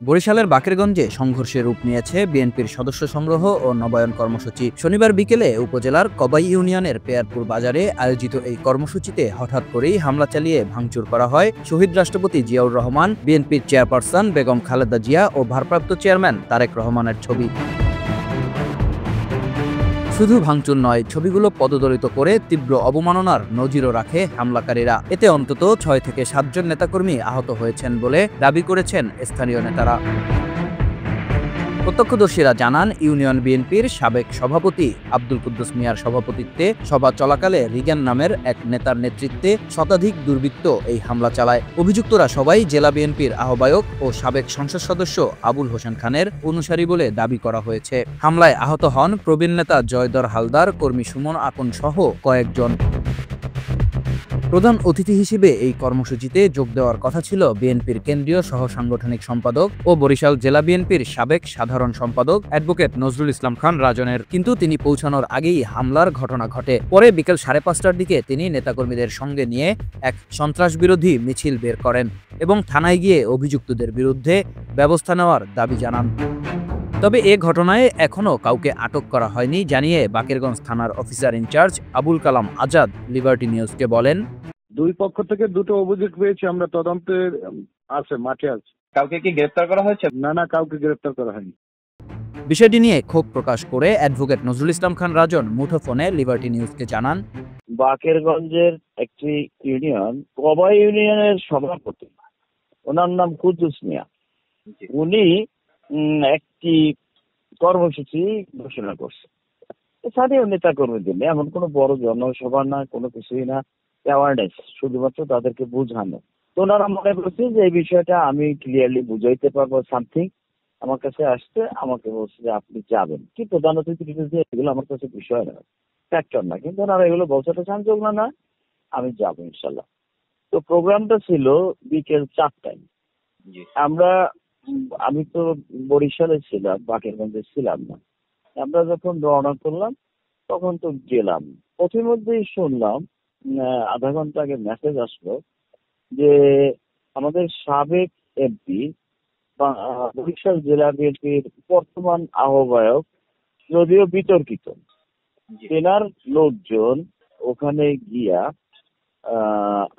বরিশালের বাকেরগঞ্জে সংঘর্ষের রূপ নিয়েছে বিএনপির সদস্য সংগ্রহ ও নবায়ন কর্মসূচি। শনিবার বিকেলে উপজেলার কবাই ইউনিয়নের পেয়ারপুর বাজারে আয়োজিত এই কর্মসূচিতে হঠাৎ করেই হামলা চালিয়ে ভাঙচুর করা হয় শহীদ রাষ্ট্রপতি জিয়াউর রহমান, বিএনপির চেয়ারপারসন বেগম খালেদা জিয়া ও ভারপ্রাপ্ত চেয়ারম্যান তারেক রহমানের ছবি। শুধু ভাঙচুর নয়, ছবিগুলো পদদলিত করে তীব্র অবমাননার নজিরও রাখে হামলাকারীরা। এতে অন্তত ৬ থেকে ৭ জন নেতাকর্মী আহত হয়েছেন বলে দাবি করেছেন স্থানীয় নেতারা। প্রত্যক্ষদর্শীরা জানান, ইউনিয়ন বিএনপির সাবেক সভাপতি আব্দুল কুদ্দুস মিয়ার সভাপতিত্বে সভা চলাকালে রিগান নামের এক নেতার নেতৃত্বে শতাধিক দুর্বৃত্ত এই হামলা চালায়। অভিযুক্তরা সবাই জেলা বিএনপির আহ্বায়ক ও সাবেক সংসদ সদস্য আবুল হোসেন খানের অনুসারী বলে দাবি করা হয়েছে। হামলায় আহত হন প্রবীণ নেতা জয়দর হালদার, কর্মী সুমন আকন সহ কয়েকজন। প্রধান অতিথি হিসেবে এই কর্মসূচিতে যোগ দেওয়ার কথা ছিল বিএনপির কেন্দ্রীয় সহ সাংগঠনিক সম্পাদক ও বরিশাল জেলা বিএনপির সাবেক সাধারণ সম্পাদক অ্যাডভোকেট নজরুল ইসলাম খান রাজনের, কিন্তু তিনি পৌঁছানোর আগেই হামলার ঘটনা ঘটে। পরে বিকেল 5:30টার দিকে তিনি নেতাকর্মীদের সঙ্গে নিয়ে এক সন্ত্রাসবিরোধী মিছিল বের করেন এবং থানায় গিয়ে অভিযুক্তদের বিরুদ্ধে ব্যবস্থা নেওয়ার দাবি জানান। তবে এ ঘটনায় এখনও কাউকে আটক করা হয়নি জানিয়ে বাকেরগঞ্জ থানার officer in charge Abul Kalam Azad liberty নিউজকে বলেন, দুই পক্ষ থেকে দুটো অভিযোগ পেয়েছি, আমরা তদন্তের আছে, মাঠে আছে। কাউকে কি গ্রেফতার করা হয়েছে? না, কাউকে গ্রেফতার করা হয়নি। বিষয়টি নিয়ে ক্ষোভ প্রকাশ করে অ্যাডভোকেট নজরুল ইসলাম খান রাজন মুঠোফোনে লিবার্টি নিউজকে জানান, বাকেরগঞ্জের একটি ইউনিয়ন, কবাই ইউনিয়নের সভাপতি, ওনার নাম কুদ্দুস মিয়া, উনি একটি কর্মসূচি ঘোষণা করছে স্থানীয় নেতা কর্মীদের নিয়ে। এমন কোনো বড় জনসভা না, কোনো কিছুই না, অ্যাওয়ারনেস, শুধুমাত্র তাদেরকে বোঝানো। তো ওনারা মনে করছে যে এই বিষয়টা আমি ক্লিয়ারলি বুঝাইতে পারবো সামথিং। আমার কাছে আসছে, আমাকে বলছে যে আপনি যাবেন কি প্রধান অতিথি, এগুলো আমার কাছে বিষয় না, ফ্যাক্টর না, কিন্তু ওনারা এগুলো বলছে সাংযোগ না, আমি যাবো ইনশাল্লাহ। তো প্রোগ্রামটা ছিল বিকেল 4টায়। আমি তো বরিশালে ছিলাম, বাকেরগঞ্জে ছিলাম না। আমরা যখন রওনা করলাম তখন তো গেলাম, প্রতিমধ্যেই শুনলাম আধা ঘন্টা আগে মেসেজ আসলো যে আমাদের সাবেক এমপি, বরিশাল জেলা বিএনপির বর্তমান আহ্বায়ক, যদিও বিতর্কিত, তেনার লোকজন ওখানে গিয়া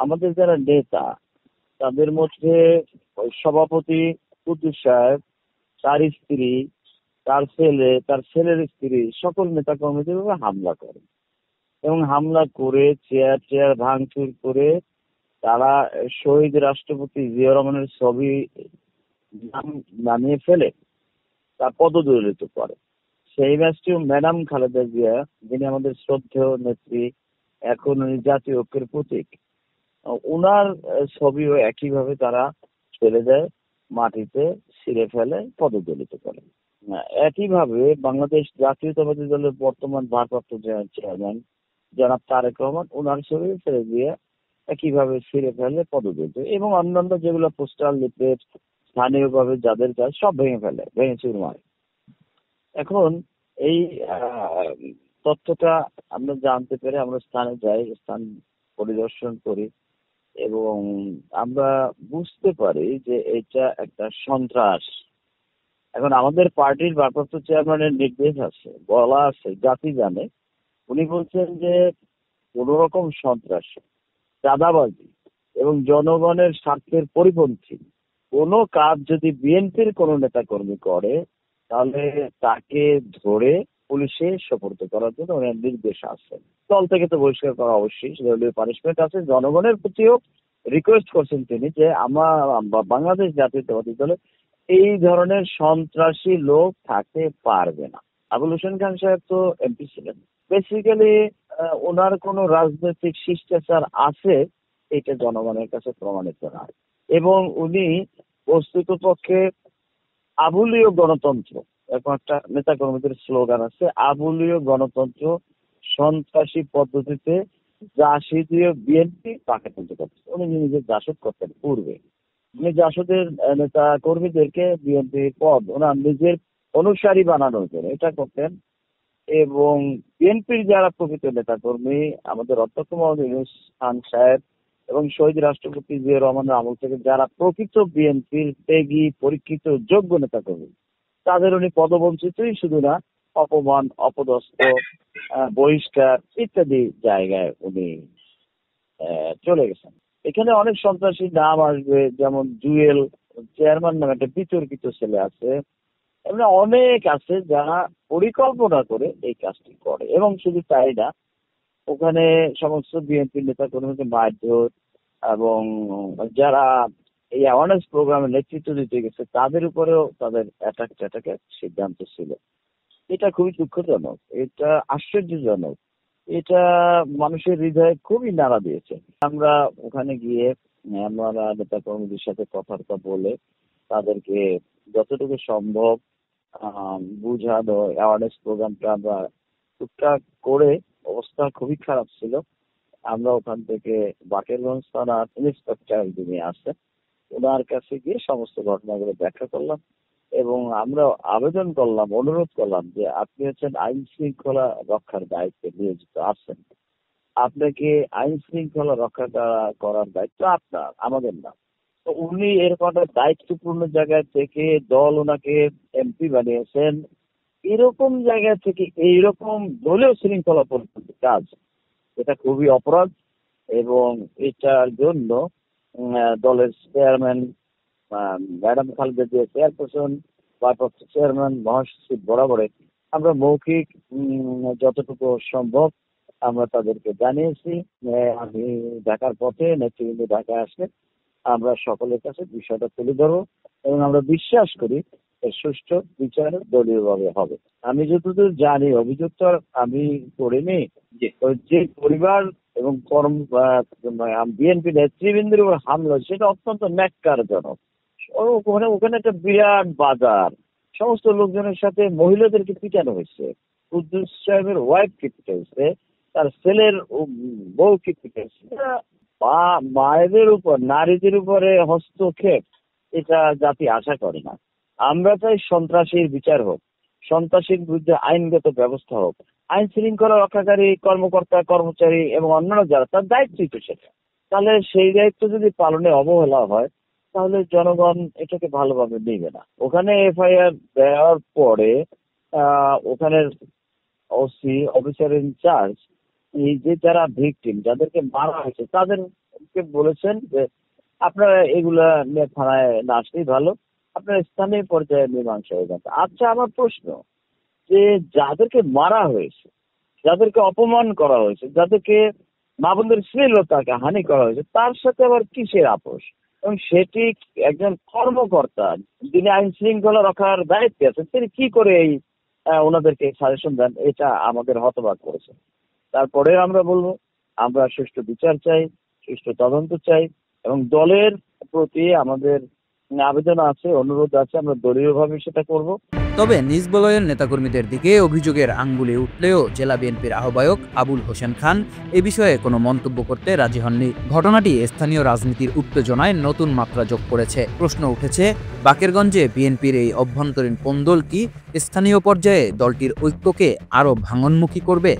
আমাদের যারা নেতা, তাদের মধ্যে সভাপতি কুদ্দুস সাহেব, তার স্ত্রী, তার ছেলে, তার ছেলের স্ত্রী, সকল নেতা কর্মীদের উপর হামলা করে এবং হামলা করে চেয়ার ভাঙচুর করে তারা শহীদ রাষ্ট্রপতি জিয়া রহমানের ছবি নামিয়ে ফেলে তা পদদলিত করে। সেই ম্যাচটিও ম্যাডাম খালেদা জিয়া, যিনি আমাদের শ্রদ্ধেয় নেত্রী, এখন উনি জাতীয় ঐক্যের প্রতীক, উনার ছবিও একইভাবে তারা ফেলে দেয়, মাটিতে ছিঁড়ে ফেলে, পদদলিত করে। একইভাবে বাংলাদেশ জাতীয়তাবাদী দলের বর্তমান ভারপ্রাপ্ত চেয়ারম্যান জনাব তারেক রহমান, উনার ছবি ফেলে দিয়ে একইভাবে ছিঁড়ে ফেলে, পদদলিত, এবং অন্যান্য যেগুলো পোস্টার, লিফলেট স্থানীয়ভাবে যাদের কাজ সব ভেঙে চুরমার। এখন এই তথ্যটা আমরা জানতে পেরে আমরা স্থানে যাই, স্থান পরিদর্শন করি এবং আমরা বুঝতে পারি যে এটা একটা সন্ত্রাস। এখন আমাদের পার্টির ভারপ্রাপ্ত চেয়ারম্যানের নির্দেশ আছে, বলা আছে, জাতি জানে, উনি বলছেন যে কোন রকম সন্ত্রাস, চাঁদাবাজি এবং জনগণের স্বার্থের পরিপন্থী কোন কাজ যদি বিএনপির কোন নেতা কর্মী করে, তাহলে তাকে ধরে পুলিশে সোপর্দ করার জন্য ওনার নির্দেশ আছে। দল থেকে তো বহিষ্কার করা অবশ্যই, দলীয় পানিশমেন্ট আছে। জনগণের প্রতিও রিকোয়েস্ট করছেন তিনি যে বাংলাদেশ জাতীয়তাবাদী দলে এই ধরনের সন্ত্রাসী লোক থাকতে পারবে না। আবুল হোসেন খান সাহেব তো এমপি ছিলেন, বেসিক্যালি ওনার কোন রাজনৈতিক শিষ্টাচার আছে এটা জনগণের কাছে প্রমাণিত না, এবং উনি বস্তুতপক্ষে আবুলীয় গণতন্ত্র, এখন একটা নেতা কর্মীদের স্লোগান আছে, আবুলীয় গণতন্ত্র সন্ত্রাসী পদ্ধতিতে জাসীয় বিএনপি তাকে তুলতে করছে। উনি নিজের জাসদ করতেন পূর্বে, উনি জাসদের নেতা কর্মীদেরকে বিএনপি পদ ওনার নিজের অনুসারী বানানোর জন্য এটা করতেন। এবং বিএনপির যারা প্রকৃত নেতা কর্মী, আমাদের অধ্যক্ষ মোহাম্মদ ইউনূস খান সাহেব এবং শহীদ রাষ্ট্রপতি জিয়া রহমানের আমল থেকে যারা প্রকৃত বিএনপির ত্যাগী পরীক্ষিত যোগ্য নেতা কর্মী, তাদের উনি পদবঞ্চিতই শুধু না, অপমান, অপদস্থ, বহিষ্কার ইত্যাদি জায়গায় উনি চলে গেছেন। এখানে অনেক সন্ত্রাসী নাম আসবে, যেমন জুয়েল চেয়ারম্যান নামে একটা বিতর্কিত ছেলে আছে, এমনি অনেক আছে যারা পরিকল্পনা করে এই কাজটি করে। এবং শুধু তাই না, ওখানে সমস্ত বিএনপি নেতা কর্মীকে মারধর এবং যারা এই অ্যাওয়ারনেস প্রোগ্রামে নেতৃত্ব দিতে গেছে তাদের উপরেও তাদের অ্যাটাকের সিদ্ধান্ত ছিল। এটা খুবই দুঃখজনক, এটা আশ্চর্যজনক, এটা মানুষের হৃদয়ে খুবই নাড়া দিয়েছে। আমরা ওখানে গিয়ে আমরা নেতা কর্মীদের সাথে কথাবার্তা বলে তাদেরকে যতটুকু সম্ভব বুঝানো, অ্যাওয়ারনেস প্রোগ্রামটা আমরা টুকটাক করে, অবস্থা খুবই খারাপ ছিল। আমরা ওখান থেকে বাকেরগঞ্জ থানার ইন্সপেক্টর যিনি আছেন ওনার কাছে গিয়ে সমস্ত ঘটনাগুলো ব্যাখ্যা করলাম এবং আমরা আবেদন করলাম, অনুরোধ করলাম যে আপনি হচ্ছেন আইন শৃঙ্খলা রক্ষার দায়িত্বে নিয়োজিত আছেন, আপনাকে আইন শৃঙ্খলা রক্ষা করার দায়িত্ব আপনার, আমাদের না। তো উনি এরকম দায়িত্বপূর্ণ জায়গা থেকে দল ওনাকে এমপি বানিয়েছেন, এরকম জায়গা থেকে এইরকম দলীয় শৃঙ্খলা পরিস্থিতি কাজ, এটা খুবই অপরাধ। এবং এটার জন্য দলের chairman madam Khaleda Zia chairperson, ভারপ্রাপ্ত চেয়ারম্যান, মহাসচিব বরাবরে আমরা মৌখিক যতটুকু সম্ভব আমরা তাদেরকে জানিয়েছি। আমি ঢাকার পথে নেতৃবৃন্দ ঢাকায় আসলে আমরা সকলের কাছে বিষয়টা তুলে ধরবো এবং আমরা বিশ্বাস করি এর সুষ্ঠু বিচার দলীয়ভাবে হবে। আমি যতদূর জানি অভিযোগ তো আমি করিনি, যে পরিবার এবং বিএনপি নেতৃবৃন্দের উপর হামলা সেটা অত্যন্ত ন্যাক্কারজনক। ওখানে একটা বিরাট বাজার, সমস্ত লোকজনের সাথে মহিলাদেরকে পিটানো হয়েছে, কুদ্দুস সাহেবের ওয়াইফকে পিটাইছে, তার ছেলের বউকে পিটাইছে। মায়েদের উপর, নারীদের উপরে হস্তক্ষেপ এটা জাতি আশা করে না। আমরা চাই সন্ত্রাসীর বিচার হোক, সন্ত্রাসীর বিরুদ্ধে আইনগত ব্যবস্থা হোক, আইন শৃঙ্খলা রক্ষাকারী কর্মকর্তা কর্মচারী এবং অন্যান্য যারা তার দায়িত্বই তো সেটা। তাহলে সেই দায়িত্ব যদি পালনে অবহেলা হয় তাহলে জনগণ এটাকে ভালোভাবে নেবে না। ওখানে এফআইআর দেওয়ার পরে ওখানের ওসি, অফিসার ইনচার্জ, এই যে যারা ভিকটিম, যাদেরকে মারা হয়েছে তাদেরকে বলেছেন যে আপনারা এগুলা নিয়ে থানায় না আসলেই ভালো, আপনারা স্থানীয় পর্যায়ে মীমাংসা হয়ে যান। আচ্ছা, আমার প্রশ্ন যে যাদেরকে মারা হয়েছে, যাদেরকে অপমান করা হয়েছে, যাদেরকে মা বোনদের শ্লীলতাকে হানি করা হয়েছে, তার সাথে আবার কিসের আপোষ? এবং সেটি একজন কর্মকর্তা যিনি আইন শৃঙ্খলা রক্ষার দায়িত্বে আছেন, তিনি কি করে এই ওনাদেরকে সাজেশন দেন? এটা আমাদের হতবাক করেছে। তারপরে আমরা বলবো আমরা সুষ্ঠু বিচার চাই, সুষ্ঠু তদন্ত চাই এবং দলের প্রতি আমাদের আবেদন আছে, অনুরোধ আছে, আমরা দলীয়ভাবে সেটা করব। তবে নিজ বলয়ের নেতাকর্মীদের দিকে অভিযোগের আঙ্গুলে উঠলেও জেলা বিএনপির আহ্বায়ক আবুল হোসেন খান এ বিষয়ে কোনো মন্তব্য করতে রাজি হননি। ঘটনাটি স্থানীয় রাজনীতির উত্তেজনায় নতুন মাত্রা যোগ করেছে। প্রশ্ন উঠেছে, বাকেরগঞ্জে বিএনপির এই অভ্যন্তরীণ কোন্দল কি স্থানীয় পর্যায়ে দলটির ঐক্যকে আরও ভাঙনমুখী করবে?